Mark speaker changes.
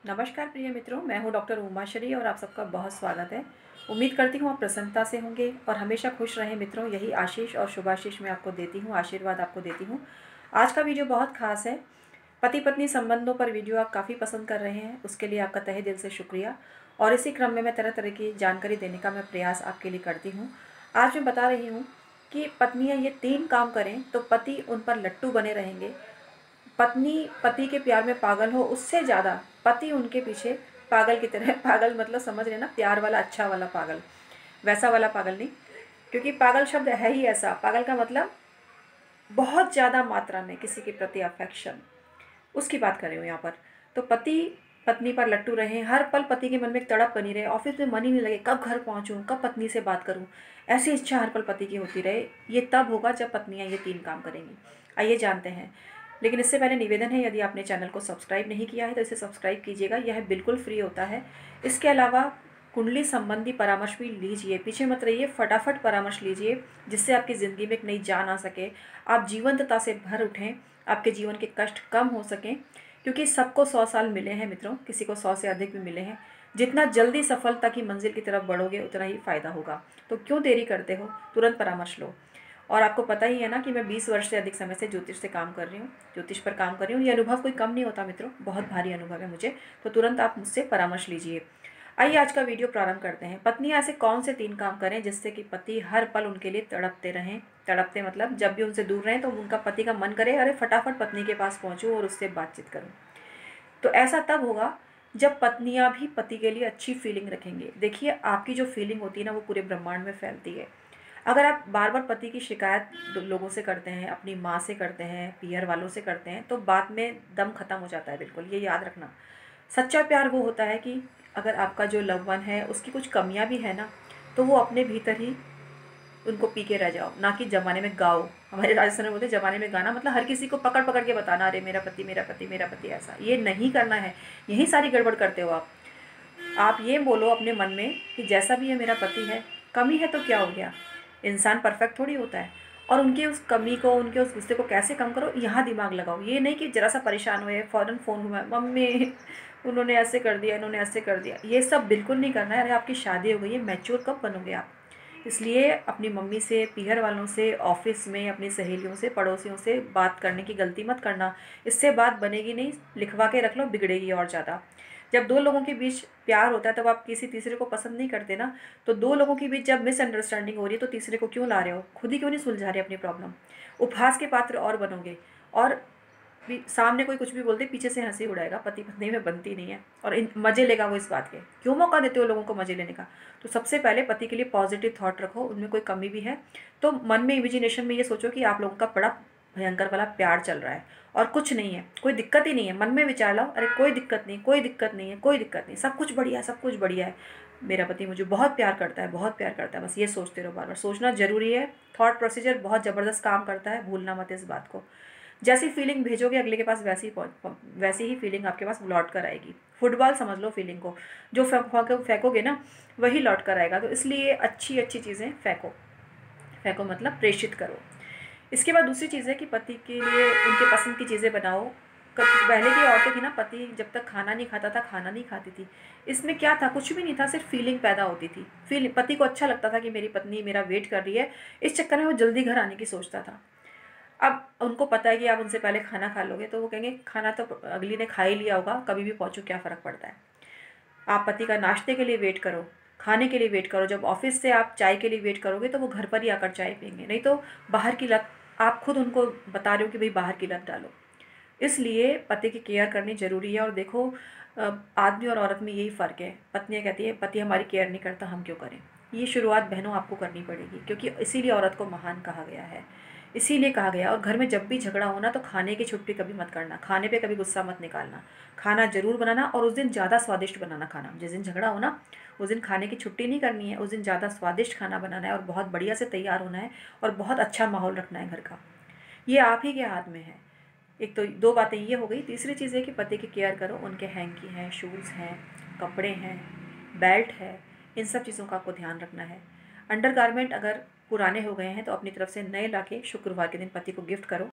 Speaker 1: नमस्कार प्रिय मित्रों, मैं हूं डॉक्टर उमाश्री और आप सबका बहुत स्वागत है। उम्मीद करती हूं आप प्रसन्नता से होंगे और हमेशा खुश रहें मित्रों। यही आशीष और शुभाशीष मैं आपको देती हूं, आशीर्वाद आपको देती हूं। आज का वीडियो बहुत खास है। पति पत्नी संबंधों पर वीडियो आप काफ़ी पसंद कर रहे हैं, उसके लिए आपका तहे दिल से शुक्रिया। और इसी क्रम में मैं तरह तरह की जानकारी देने का मैं प्रयास आपके लिए करती हूँ। आज मैं बता रही हूँ कि पत्नियाँ ये 3 काम करें तो पति उन पर लट्टू बने रहेंगे। पत्नी पति के प्यार में पागल हो, उससे ज़्यादा पति उनके पीछे पागल की तरह पागल मतलब समझ रहे ना, प्यार वाला अच्छा वाला पागल, वैसा वाला पागल नहीं। क्योंकि पागल शब्द है ही ऐसा। पागल का मतलब बहुत ज़्यादा मात्रा में किसी के प्रति अफेक्शन, उसकी बात कर रही हूँ यहाँ पर। तो पति पत्नी पर लट्टू रहे, हर पल पति के मन में एक तड़प बनी रहे, ऑफिस में मन ही नहीं लगे कब घर पहुँचूँ, कब पत्नी से बात करूँ, ऐसी इच्छा हर पल पति की होती रहे। ये तब होगा जब पत्नियाँ ये 3 काम करेंगी। आइए जानते हैं। लेकिन इससे पहले निवेदन है, यदि आपने चैनल को सब्सक्राइब नहीं किया है तो इसे सब्सक्राइब कीजिएगा, यह बिल्कुल फ्री होता है। इसके अलावा कुंडली संबंधी परामर्श भी लीजिए, पीछे मत रहिए, फटाफट परामर्श लीजिए, जिससे आपकी ज़िंदगी में एक नई जान आ सके, आप जीवंतता से भर उठें, आपके जीवन के कष्ट कम हो सकें। क्योंकि सबको 100 साल मिले हैं मित्रों, किसी को 100 से अधिक भी मिले हैं। जितना जल्दी सफलता की मंजिल की तरफ बढ़ोगे उतना ही फ़ायदा होगा। तो क्यों देरी करते हो, तुरंत परामर्श लो। और आपको पता ही है ना कि मैं 20 वर्ष से अधिक समय से ज्योतिष से काम कर रही हूँ, ज्योतिष पर काम कर रही हूँ। ये अनुभव कोई कम नहीं होता मित्रों, बहुत भारी अनुभव है मुझे। तो तुरंत आप मुझसे परामर्श लीजिए। आइए आज का वीडियो प्रारंभ करते हैं। पत्नियां ऐसे कौन से 3 काम करें जिससे कि पति हर पल उनके लिए तड़पते रहें। तड़पते मतलब जब भी उनसे दूर रहें तो उनका पति का मन करे अरे फटाफट पत्नी के पास पहुँचूँ और उससे बातचीत करूँ। तो ऐसा तब होगा जब पत्नियां भी पति के लिए अच्छी फीलिंग रखेंगे। देखिए, आपकी जो फीलिंग होती है ना, वो पूरे ब्रह्मांड में फैलती है। अगर आप बार बार पति की शिकायत लोगों से करते हैं, अपनी माँ से करते हैं, पीहर वालों से करते हैं, तो बाद में दम खत्म हो जाता है। बिल्कुल ये याद रखना। सच्चा प्यार वो होता है कि अगर आपका जो लव वन है उसकी कुछ कमियां भी है ना, तो वो अपने भीतर ही उनको पी के रह जाओ, ना कि जमाने में गाओ। हमारे राजस्थान में बोलते हैं जमाने में गाना, मतलब हर किसी को पकड़ पकड़ के बताना, अरे मेरा पति मेरा पति मेरा पति, ऐसा ये नहीं करना है। यही सारी गड़बड़ करते हो आप ये बोलो अपने मन में कि जैसा भी है मेरा पति है, कमी है तो क्या हो गया, इंसान परफेक्ट थोड़ी होता है। और उनकी उस कमी को, उनके उस गुस्से को कैसे कम करो, यहाँ दिमाग लगाओ। ये नहीं कि ज़रा सा परेशान हुए फ़ौरन फ़ोन घुमाए, मम्मी उन्होंने ऐसे कर दिया, इन्होंने ऐसे कर दिया, ये सब बिल्कुल नहीं करना है। अरे आपकी शादी हो गई है, मैच्योर कब बनोगे आप। इसलिए अपनी मम्मी से, पीहर वालों से, ऑफिस में अपनी सहेलियों से, पड़ोसियों से बात करने की गलती मत करना। इससे बात बनेगी नहीं, लिखवा के रख लो, बिगड़ेगी और ज़्यादा। जब 2 लोगों के बीच प्यार होता है तब आप किसी तीसरे को पसंद नहीं करते ना। तो 2 लोगों के बीच जब मिसअंडरस्टैंडिंग हो रही है तो तीसरे को क्यों ला रहे हो, खुद ही क्यों नहीं सुलझा रहे अपनी प्रॉब्लम। उपहास के पात्र और बनोगे, और सामने कोई कुछ भी बोलते पीछे से हंसी उड़ाएगा। पति पत्नी में बनती नहीं है, और मज़े लेगा वो इस बात के। क्यों मौका देते हो लोगों को मज़े लेने का। तो सबसे पहले पति के लिए पॉजिटिव थॉट रखो, उनमें कोई कमी भी है तो मन में इमेजिनेशन में ये सोचो कि आप लोगों का बड़ा भयंकर वाला प्यार चल रहा है और कुछ नहीं है, कोई दिक्कत ही नहीं है। मन में विचार लाओ, अरे कोई दिक्कत नहीं, कोई दिक्कत नहीं है, कोई दिक्कत नहीं, सब कुछ बढ़िया है, सब कुछ बढ़िया है, मेरा पति मुझे बहुत प्यार करता है, बहुत प्यार करता है। बस ये सोचते रहो, बार बार सोचना जरूरी है। थॉट प्रोसीजर बहुत ज़बरदस्त काम करता है, भूलना मत इस बात को। जैसी फीलिंग भेजोगे अगले के पास वैसी ही फीलिंग आपके पास लौट कर आएगी। फुटबॉल समझ लो फीलिंग को, जो फेंकोगे ना वही लौट कर आएगा। तो इसलिए अच्छी अच्छी चीज़ें फेंको, फेंको मतलब प्रेषित करो। इसके बाद दूसरी चीज़ है कि पति के लिए उनके पसंद की चीज़ें बनाओ। पहले की औरतें थी ना, पति जब तक खाना नहीं खाता था खाना नहीं खाती थी। इसमें क्या था, कुछ भी नहीं था, सिर्फ फीलिंग पैदा होती थी। पति को अच्छा लगता था कि मेरी पत्नी मेरा वेट कर रही है, इस चक्कर में वो जल्दी घर आने की सोचता था। अब उनको पता है कि आप उनसे पहले खाना खा लोगे तो वो कहेंगे खाना तो अगली ने खा ही लिया होगा, कभी भी पहुँचो क्या फ़र्क पड़ता है। आप पति का नाश्ते के लिए वेट करो, खाने के लिए वेट करो। जब ऑफिस से आप चाय के लिए वेट करोगे तो वो घर पर ही आकर चाय पियेंगे, नहीं तो बाहर की लत, आप खुद उनको बता रहे हो कि भाई बाहर की लत डालो। इसलिए पति की केयर करनी ज़रूरी है। और देखो, आदमी और औरत में यही फ़र्क है। पत्नियाँ कहती है पति हमारी केयर नहीं करता, हम क्यों करें। ये शुरुआत बहनों आपको करनी पड़ेगी, क्योंकि इसीलिए औरत को महान कहा गया है। इसीलिए कहा गया। और घर में जब भी झगड़ा होना तो खाने की छुट्टी कभी मत करना, खाने पे कभी गुस्सा मत निकालना, खाना ज़रूर बनाना, और उस दिन ज़्यादा स्वादिष्ट बनाना खाना। जिस दिन झगड़ा हो ना उस दिन खाने की छुट्टी नहीं करनी है, उस दिन ज़्यादा स्वादिष्ट खाना बनाना है और बहुत बढ़िया से तैयार होना है और बहुत अच्छा माहौल रखना है घर का। ये आप ही के हाथ में है। एक तो 2 बातें ये हो गई। तीसरी चीज़ है कि पति की केयर करो, उनके हैंकी हैं, शूज़ हैं, कपड़े हैं, बेल्ट है, इन सब चीज़ों का आपको ध्यान रखना है। अंडरगारमेंट अगर पुराने हो गए हैं तो अपनी तरफ से नए लाके शुक्रवार के दिन पति को गिफ्ट करो।